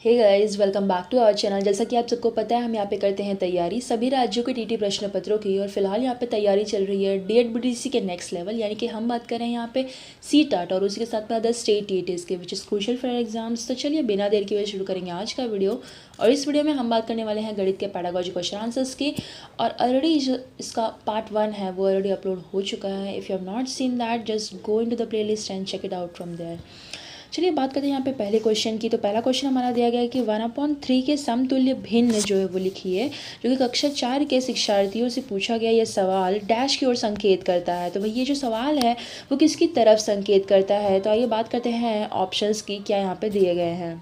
Hey guys, welcome back to our channel. जैसा कि आप सबको पता है, हम यहाँ पे करते हैं तैयारी सभी राज्यों के टीटी प्रश्न पत्रों की। और फिलहाल यहाँ पे तैयारी चल रही है DED-BDC के नेक्स्ट लेवल, यानी कि हम बात कर रहे हैं यहाँ पे CTAT और उसी के साथ में अदर स्टेट TTs के, which is crucial for exams. तो चलिए बिना देर की वजह शुरू करेंगे आज का वीडियो। और इस वीडियो में हम बात करने वाले हैं गणित के पैडागोजी क्वेश्चन आंसर्स की। और ऑलरेडी जो इसका पार्ट 1 है वो ऑलरेडी अपलोड हो चुका है। If you have not seen that, just go into the playlist and check it out from there. चलिए बात करते हैं यहाँ पे पहले क्वेश्चन की। तो पहला क्वेश्चन हमारा दिया गया है कि 1/3 के समतुल्य भिन्न जो है वो लिखिए, जो कि कक्षा 4 के शिक्षार्थियों से पूछा गया यह सवाल डैश की ओर संकेत करता है। तो भाई ये जो सवाल है वो किसकी तरफ संकेत करता है? तो आइए बात करते हैं ऑप्शंस की, क्या यहाँ पे दिए गए हैं।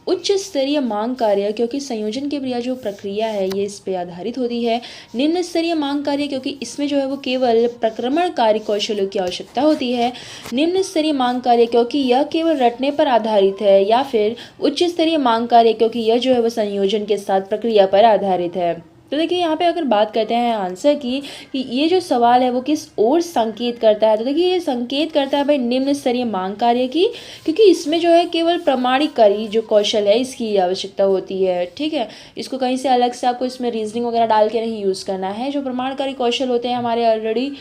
उच्च स्तरीय मांग कार्य, क्योंकि संयोजन की क्रिया जो प्रक्रिया है ये इस पे आधारित होती है। निम्न स्तरीय मांग कार्य, क्योंकि इसमें जो है वो केवल प्रक्रमणकारी कौशलों की आवश्यकता होती है। निम्न स्तरीय मांग कार्य, क्योंकि यह केवल रटने पर आधारित है। या फिर उच्च स्तरीय मांग कार्य, क्योंकि यह जो है वो संयोजन के साथ प्रक्रिया पर आधारित है। तो देखिए यहाँ पे अगर बात करते हैं आंसर की कि ये जो सवाल है वो किस ओर संकेत करता है, तो देखिए ये संकेत करता है भाई निम्न स्तरीय मांग कार्य की, क्योंकि इसमें जो है केवल प्रमाणिककारी जो कौशल है इसकी आवश्यकता होती है। ठीक है, इसको कहीं से अलग से आपको इसमें रीजनिंग वगैरह डाल के नहीं यूज़ करना है। जो प्रमाणकारी कौशल होते हैं हमारे ऑलरेडी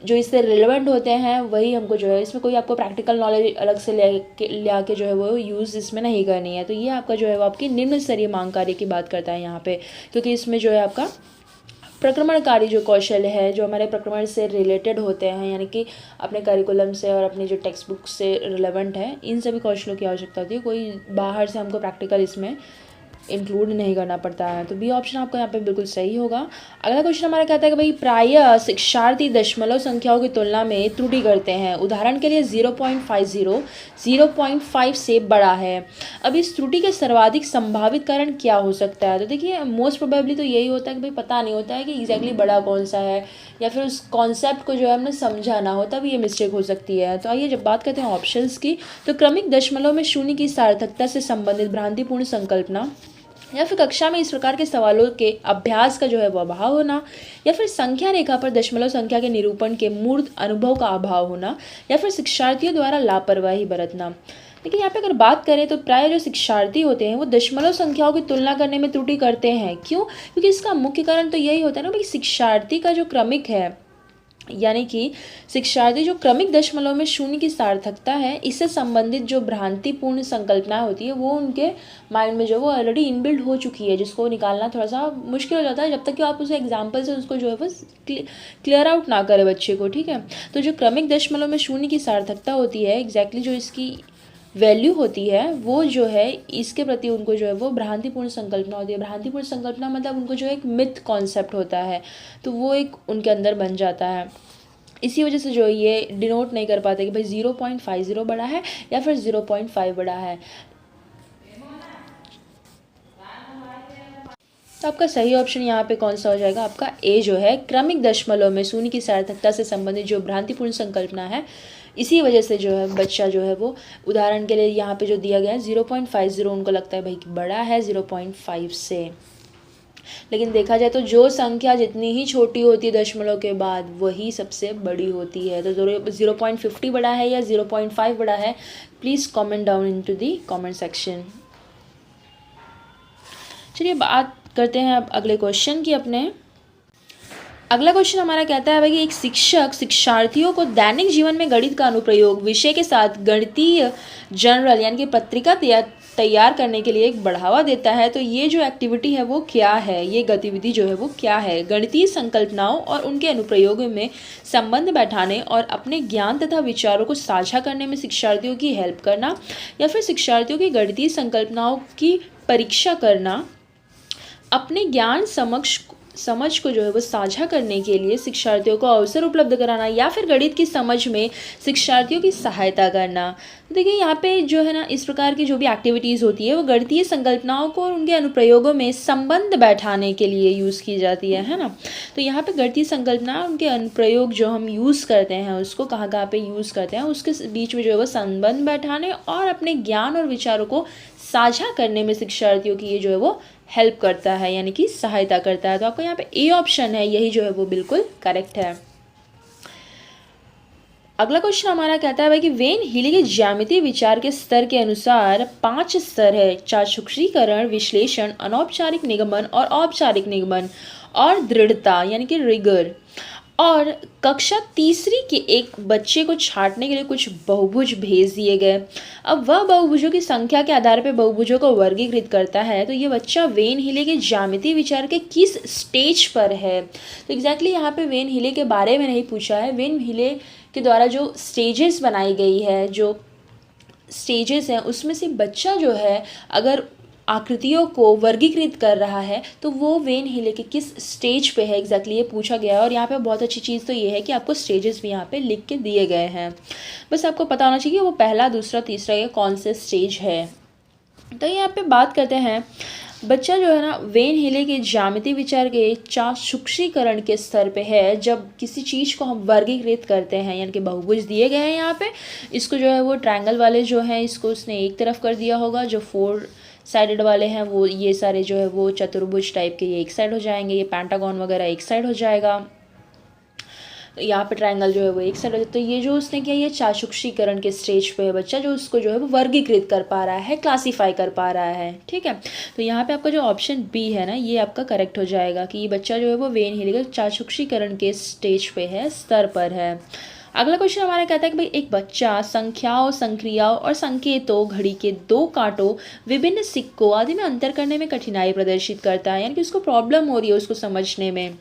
जो इससे रिलेवेंट होते हैं वही हमको जो है, इसमें कोई आपको प्रैक्टिकल नॉलेज अलग से ले आके जो है वो यूज़ इसमें नहीं करनी है। तो ये आपका जो है वो आपकी निम्न स्तरीय मांग कार्य की बात करता है यहाँ पे, क्योंकि इसमें जो है आपका प्रक्रमणकारी जो कौशल है जो हमारे प्रक्रमण से रिलेटेड होते हैं, यानी कि अपने करिकुलम से और अपनी जो टेक्स्ट बुक से रिलेवेंट है, इन सभी कौशलों की आवश्यकता होती है। कोई बाहर से हमको प्रैक्टिकल इसमें इंक्लूड नहीं करना पड़ता है। तो बी ऑप्शन आपका यहाँ पे बिल्कुल सही होगा। अगला क्वेश्चन हमारा कहता है कि भाई प्रायः शिक्षार्थी दशमलव संख्याओं की तुलना में त्रुटि करते हैं। उदाहरण के लिए 0.50 0.5 से बड़ा है। अब इस त्रुटि के सर्वाधिक संभावित कारण क्या हो सकता है? तो देखिए मोस्ट प्रोबेबली तो यही होता है कि भाई पता नहीं होता है कि एग्जैक्टली बड़ा कौन सा है, या फिर उस कॉन्सेप्ट को जो है हमने समझा ना हो, तब ये मिस्टेक हो सकती है। तो आइए जब बात करते हैं ऑप्शंस की, तो क्रमिक दशमलव में शून्य की सार्थकता से संबंधित भ्रांतिपूर्ण संकल्पना, या फिर कक्षा में इस प्रकार के सवालों के अभ्यास का जो है वो अभाव होना, या फिर संख्या रेखा पर दशमलव संख्या के निरूपण के मूर्त अनुभव का अभाव होना, या फिर शिक्षार्थियों द्वारा लापरवाही बरतना। देखिए यहाँ पे अगर बात करें तो प्राय जो शिक्षार्थी होते हैं वो दशमलव संख्याओं की तुलना करने में त्रुटि करते हैं। क्यों? क्योंकि इसका मुख्य कारण तो यही होता है ना भाई, शिक्षार्थी का जो क्रमिक है, यानी कि शिक्षार्थी जो क्रमिक दशमलव में शून्य की सार्थकता है, इससे संबंधित जो भ्रांतिपूर्ण संकल्पना होती है वो उनके माइंड में जो वो ऑलरेडी इनबिल्ड हो चुकी है, जिसको निकालना थोड़ा सा मुश्किल हो जाता है जब तक कि आप उसे एग्जाम्पल से उसको जो है वो क्लियर आउट ना करें बच्चे को। ठीक है, तो जो क्रमिक दशमलव में शून्य की सार्थकता होती है, एग्जैक्टली जो इसकी वैल्यू होती है वो जो है इसके प्रति उनको जो है वो भ्रांतिपूर्ण संकल्पना होती है। भ्रांतिपूर्ण संकल्पना मतलब उनको जो एक मिथ कॉन्सेप्ट होता है, तो वो एक उनके अंदर बन जाता है। इसी वजह से जो ये डिनोट नहीं कर पाते कि भाई 0.50 बड़ा है या फिर 0.5 बड़ा है। तो आपका सही ऑप्शन यहाँ पे कौन सा हो जाएगा? आपका ए जो है, क्रमिक दशमलव में शून्य की सार्थकता से संबंधित जो भ्रांतिपूर्ण संकल्पना है, इसी वजह से जो है बच्चा जो है वो, उदाहरण के लिए यहाँ पे जो दिया गया है 0.50, उनको लगता है भाई कि बड़ा है 0.5 से। लेकिन देखा जाए तो जो संख्या जितनी ही छोटी होती है दशमलव के बाद, वही सबसे बड़ी होती है। तो 0.50 बड़ा है या 0.5 बड़ा है, please comment down into the comment section. चलिए बात करते हैं अब अगले क्वेश्चन की अपने। अगला क्वेश्चन हमारा कहता है भाई कि एक शिक्षक शिक्षार्थियों को दैनिक जीवन में गणित का अनुप्रयोग विषय के साथ गणितीय जर्नल यानी कि पत्रिका तैयार करने के लिए एक बढ़ावा देता है। तो ये जो एक्टिविटी है वो क्या है, ये गतिविधि जो है वो क्या है? गणितीय संकल्पनाओं और उनके अनुप्रयोगों में संबंध बैठाने और अपने ज्ञान तथा विचारों को साझा करने में शिक्षार्थियों की हेल्प करना, या फिर शिक्षार्थियों की गणितीय संकल्पनाओं की परीक्षा करना, अपने ज्ञान समझ को जो है वो साझा करने के लिए शिक्षार्थियों को अवसर उपलब्ध कराना, या फिर गणित की समझ में शिक्षार्थियों की सहायता करना। तो देखिए यहाँ पे जो है ना, इस प्रकार की जो भी एक्टिविटीज़ होती है वो गणितीय संकल्पनाओं को और उनके अनुप्रयोगों में संबंध बैठाने के लिए यूज़ की जाती है ना। तो यहाँ पे गणितीय संकल्पना उनके अनुप्रयोग जो हम यूज़ करते हैं उसको कहाँ कहाँ पे यूज़ करते हैं, उसके बीच में जो है वो संबंध बैठाने और अपने ज्ञान और विचारों को साझा करने में शिक्षार्थियों की ये जो है वो हेल्प करता है, यानी कि सहायता करता है। तो आपको यहाँ पे ए ऑप्शन है, यही जो है वो बिल्कुल करेक्ट है। अगला क्वेश्चन हमारा कहता है भाई कि वेन हीले के ज्यामितीय विचार के स्तर के अनुसार 5 स्तर है: चाक्षुषीकरण, विश्लेषण, अनौपचारिक निगमन और औपचारिक निगमन, और दृढ़ता यानी कि रिगर। और कक्षा तीसरी के एक बच्चे को छांटने के लिए कुछ बहुभुज भेज दिए गए। अब वह बहुभुजों की संख्या के आधार पर बहुभुजों को वर्गीकृत करता है। तो ये बच्चा वेन हीले के ज्यामितीय विचार के किस स्टेज पर है? तो एग्जैक्टली यहाँ पे वेन हीले के बारे में नहीं पूछा है। वेन हीले के द्वारा जो स्टेजेस बनाई गई है, जो स्टेजेस हैं, उसमें से बच्चा जो है अगर आकृतियों को वर्गीकृत कर रहा है तो वो वेन हीले के किस स्टेज पे है एग्जैक्टली ये पूछा गया है। और यहाँ पे बहुत अच्छी चीज़ तो ये है कि आपको स्टेजेस भी यहाँ पे लिख के दिए गए हैं, बस आपको पता होना चाहिए वो पहला, दूसरा, तीसरा या कौन से स्टेज है। तो यहाँ पे बात करते हैं, बच्चा जो है ना वेन हीले के ज्यामितीय विचार के चाक्षुषीकरण के स्तर पे है। जब किसी चीज़ को हम वर्गीकृत करते हैं, यानी कि बहुभुज दिए गए हैं यहाँ पे, इसको जो है वो ट्रायंगल वाले जो हैं इसको उसने एक तरफ कर दिया होगा, जो 4 साइडेड वाले हैं वो ये सारे जो है वो चतुर्भुज टाइप के ये एक साइड हो जाएंगे, ये पेंटागन वगैरह एक साइड हो जाएगा, यहाँ पे ट्रायंगल जो है वो एक साइड हो जाता है। तो ये जो उसने किया ये चाक्षुषीकरण के स्टेज पे है बच्चा, जो उसको जो है वो वर्गीकृत कर पा रहा है, क्लासीफाई कर पा रहा है। ठीक है, तो यहाँ पे आपका जो ऑप्शन बी है ना ये आपका करेक्ट हो जाएगा कि ये बच्चा जो है वो वेन हीले के चाक्षुषीकरण के स्टेज पे है, स्तर पर है। अगला क्वेश्चन हमारा कहता है कि भाई एक बच्चा संख्याओं, संक्रियाओं और संकेतों, घड़ी के 2 कांटों, विभिन्न सिक्कों आदि में अंतर करने में कठिनाई प्रदर्शित करता है, यानी कि उसको प्रॉब्लम हो रही है उसको समझने में।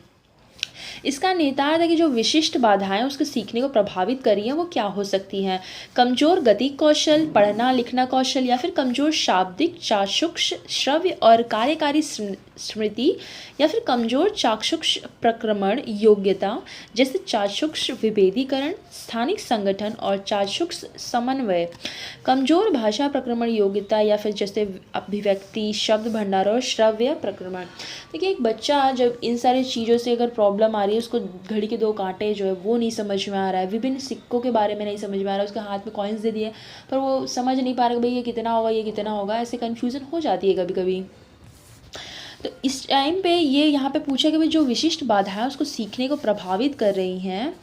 इसका निहितार्थ है कि जो विशिष्ट बाधाएं उसके सीखने को प्रभावित कर रही हैं वो क्या हो सकती हैं: कमजोर गतिक कौशल, पढ़ना लिखना कौशल, या फिर कमजोर शाब्दिक, चाक्षुष, श्रव्य और कार्यकारी स्मृति, या फिर कमजोर चाक्षुष प्रक्रमण योग्यता जैसे चाक्षुष विभेदीकरण, स्थानिक संगठन और चाक्षुष समन्वय, कमजोर भाषा प्रक्रमण योग्यता, या फिर जैसे अभिव्यक्ति, शब्द भंडार और श्रव्य प्रक्रमण। देखिए एक बच्चा जब इन सारी चीज़ों से अगर प्रॉब्लम आ रही है, उसको घड़ी के 2 कांटे जो है वो नहीं समझ में आ रहा है, विभिन्न सिक्कों के बारे में नहीं समझ में आ रहा है, उसके हाथ में कॉइन्स दे दिए पर वो समझ नहीं पा रहा कि भाई ये कितना होगा, ये कितना होगा, ऐसे कन्फ्यूज़न हो जाती है कभी कभी। तो इस टाइम पे ये यहाँ पे पूछा कि भाई जो विशिष्ट बाधाएं उसको सीखने को प्रभावित कर रही हैं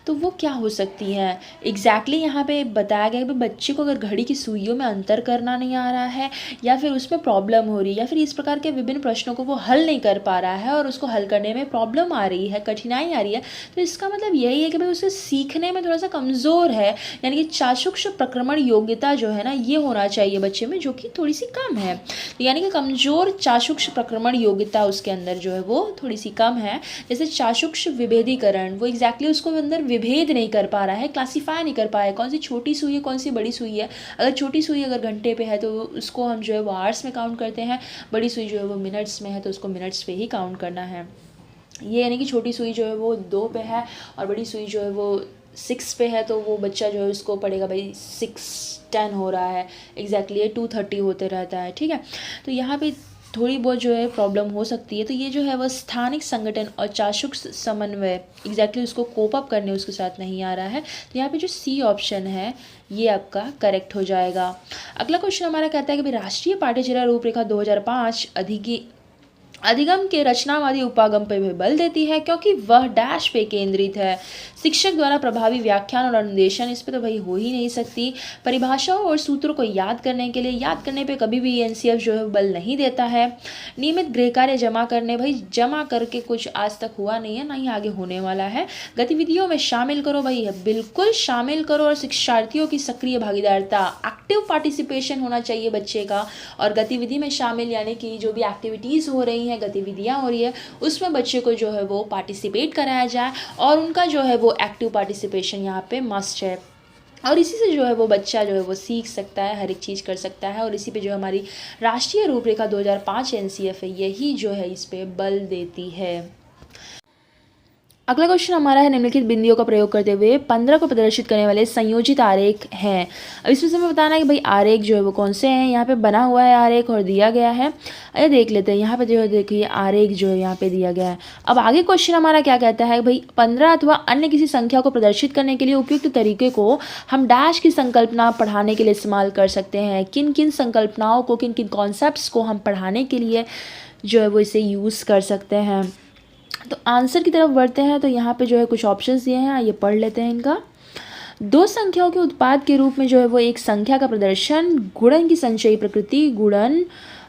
तो वो क्या हो सकती हैं। एग्जैक्टली यहाँ पे बताया गया कि बच्चे को अगर घड़ी की सुइयों में अंतर करना नहीं आ रहा है, या फिर उसमें प्रॉब्लम हो रही है, या फिर इस प्रकार के विभिन्न प्रश्नों को वो हल नहीं कर पा रहा है और उसको हल करने में प्रॉब्लम आ रही है, कठिनाई आ रही है, तो इसका मतलब यही है कि भाई उसे सीखने में थोड़ा सा कमज़ोर है, यानी कि चाक्षुष प्रक्रमण योग्यता जो है ना ये होना चाहिए बच्चे में, जो कि थोड़ी सी कम है। तो यानी कि कमज़ोर चाक्षुष प्रक्रमण योग्यता उसके अंदर जो है वो थोड़ी सी कम है। जैसे चाक्षुष विभेदीकरण, वो एग्जैक्टली उसको अंदर विभेद नहीं कर पा रहा है, क्लासीफाई नहीं कर पाया कौन सी छोटी सुई है, कौन सी बड़ी सुई है। अगर छोटी सुई अगर घंटे पे है तो उसको हम जो है वो आवर्स में काउंट करते हैं, बड़ी सुई जो है वो मिनट्स में है तो उसको मिनट्स पे ही काउंट करना है। ये यानी कि छोटी सुई जो है वो 2 पे है और बड़ी सुई जो है वो 6 पे है, तो वो बच्चा जो है उसको पढ़ेगा भाई 6-10 हो रहा है, एग्जैक्टली 2:30 होते रहता है। ठीक है, तो यहाँ पे थोड़ी बहुत जो है प्रॉब्लम हो सकती है। तो ये जो है वह स्थानिक संगठन और चाक्षुष समन्वय एग्जैक्टली उसको कोप अप करने उसके साथ नहीं आ रहा है। तो यहाँ पे जो सी ऑप्शन है ये आपका करेक्ट हो जाएगा। अगला क्वेश्चन हमारा कहता है कि भाई राष्ट्रीय पाठ्यचर्या रूपरेखा 2005 अधिगम के रचनावादी उपागम पर भी बल देती है क्योंकि वह डैश पे केंद्रित है। शिक्षक द्वारा प्रभावी व्याख्यान और अनुदेशन इस पे तो भाई हो ही नहीं सकती। परिभाषाओं और सूत्रों को याद करने पे कभी भी एनसीएफ जो है बल नहीं देता है। नियमित गृह कार्य जमा करने, भाई जमा करके कुछ आज तक हुआ नहीं है, ना ही आगे होने वाला है। गतिविधियों में शामिल करो, भाई बिल्कुल शामिल करो, और शिक्षार्थियों की सक्रिय भागीदारिता, एक्टिव पार्टिसिपेशन होना चाहिए बच्चे का। और गतिविधि में शामिल यानी कि जो भी एक्टिविटीज़ हो रही हैं, गतिविधियाँ हो रही है, उसमें बच्चे को जो है वो पार्टिसिपेट कराया जाए और उनका जो है वो एक्टिव पार्टिसिपेशन यहाँ पे मस्ट है। और इसी से जो है वो बच्चा जो है वो सीख सकता है, हर एक चीज़ कर सकता है। और इसी पे जो हमारी राष्ट्रीय रूपरेखा 2005 एनसीएफ है यही जो है इस पे बल देती है। अगला क्वेश्चन हमारा है निम्नलिखित बिंदुओं का प्रयोग करते हुए 15 को प्रदर्शित करने वाले संयोजित आरेख हैं। अब इसमें से हमें बताना है कि भाई आरेख जो है वो कौन से हैं। यहाँ पे बना हुआ है आरेख और दिया गया है, अरे देख लेते हैं। यहाँ पे जो है देखिए आरेख जो है यहाँ पे दिया गया है। अब आगे क्वेश्चन हमारा क्या कहता है, भाई 15 अथवा अन्य किसी संख्या को प्रदर्शित करने के लिए उपयुक्त तरीके को हम डैश की संकल्पना पढ़ाने के लिए इस्तेमाल कर सकते हैं। किन किन संकल्पनाओं को, किन किन कॉन्सेप्ट्स को हम पढ़ाने के लिए जो है वो इसे यूज़ कर सकते हैं। तो आंसर की तरफ बढ़ते हैं। तो यहाँ पे जो है कुछ ऑप्शंस दिए हैं, ये पढ़ लेते हैं इनका। दो संख्याओं के उत्पाद के रूप में जो है वो एक संख्या का प्रदर्शन, गुणन की संचयी प्रकृति, गुणन,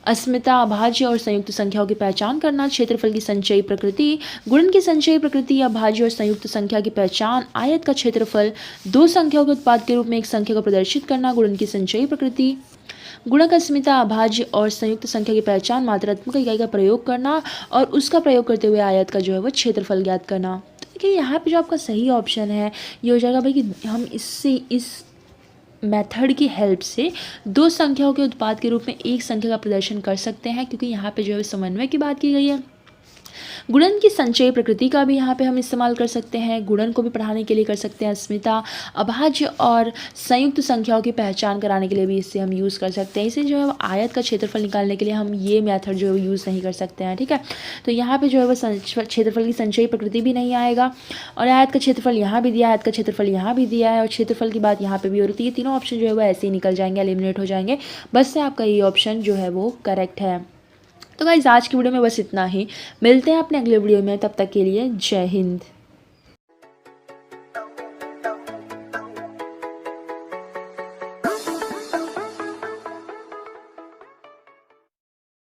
अस्मिता, अभाज्य और संयुक्त संख्याओं की पहचान करना, क्षेत्रफल की संचयी प्रकृति, गुणन की संचयी प्रकृति, अभाज्य और संयुक्त संख्या की पहचान, आयत का क्षेत्रफल, दो संख्याओं के उत्पाद के रूप में एक संख्या को प्रदर्शित करना, गुणन की संचयी प्रकृति, गुणक, अस्मिता, अभाज्य और संयुक्त संख्या की पहचान, मात्रात्मक इकाई का प्रयोग करना और उसका प्रयोग करते हुए आयत का जो है वो क्षेत्रफल ज्ञात करना। तो देखिए यहाँ पे जो आपका सही ऑप्शन है ये हो जाएगा भाई कि हम इस मेथड की हेल्प से दो संख्याओं के उत्पाद के रूप में एक संख्या का प्रदर्शन कर सकते हैं, क्योंकि यहाँ पे जो है समन्वय की बात की गई है। गुणन की संचयी प्रकृति का भी यहाँ पे हम इस्तेमाल कर सकते हैं, गुणन को भी पढ़ाने के लिए कर सकते हैं, अस्मिता, अभाज्य और संयुक्त संख्याओं की पहचान कराने के लिए भी इससे हम यूज़ कर सकते हैं। इसे जो है वो आयत का क्षेत्रफल निकालने के लिए हम ये मेथड जो है वो यूज़ नहीं कर सकते हैं, ठीक है। तो यहाँ पे जो है वो क्षेत्रफल की संचयी प्रकृति भी नहीं आएगा और आयत का क्षेत्रफल यहाँ भी दिया है, आयत का क्षेत्रफल यहाँ भी दिया है और क्षेत्रफल की बात यहाँ पर भी हो रही है। ये तीनों ऑप्शन जो है वो ऐसे ही निकल जाएंगे, एलिमिनेट हो जाएंगे। बस से आपका ये ऑप्शन जो है वो करेक्ट है। तो गाइस आज की वीडियो में बस इतना ही, मिलते हैं अपने अगले वीडियो में, तब तक के लिए जय हिंद।